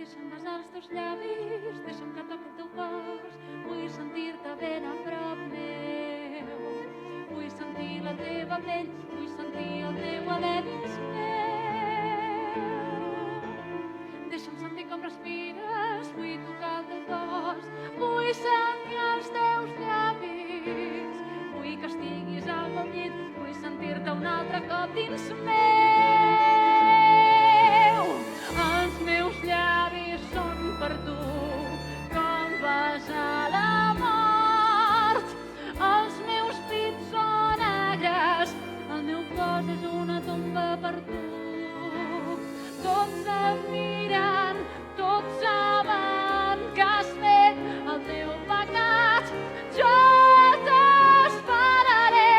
Deixa'm besar els teus llavis, deixa'm que toqui el teu cos. Vull sentir-te ben a prop meu. Vull sentir la teva pell, vull sentir el teu alè dins meu. Deixa'm sentir com respires, vull tocar el teu cos. Vull sentir els teus llavis, vull que estiguis al meu llit, vull sentir-te un altre cop dins meu. Els meus llavis són per tu, com besar la mort. Els meus pits són negres, el meu cos és una tomba per tu. Tots em miren, tots saben que has fet el teu pecat. Jo t'esperaré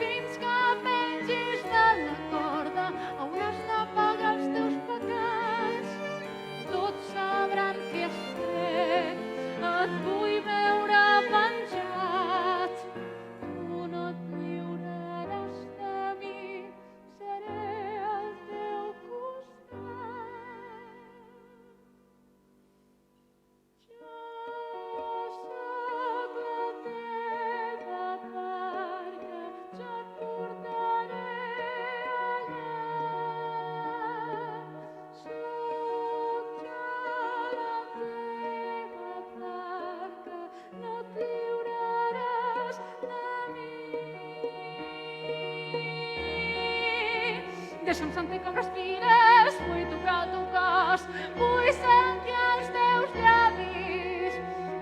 fins que pengis de la corda. Hauràs de pagar els teus pecats. Tots sabran què has fet. Et vull veure penjat. Tu no et lliuraràs de mi, seré al teu costat. Jo soc la teva barca, jo et portaré allà. Soc jo la teva barca, no et lliuraràs de mi. Deixa'm sentir com respires, vull tocar el teu cos, vull sentir els teus llavis,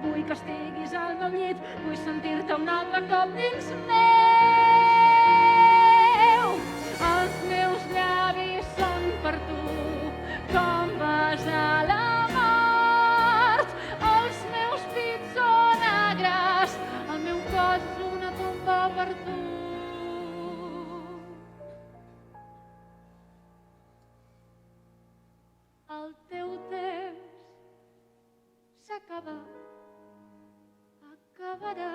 vull que estiguis al meu llit, vull sentir-te un altre cop dins meu. Els meus llavis són per tu, com besar la mort. Els meus pits són negres, el meu cos és una tomba per tu. El teu temps s'acaba, acabarà.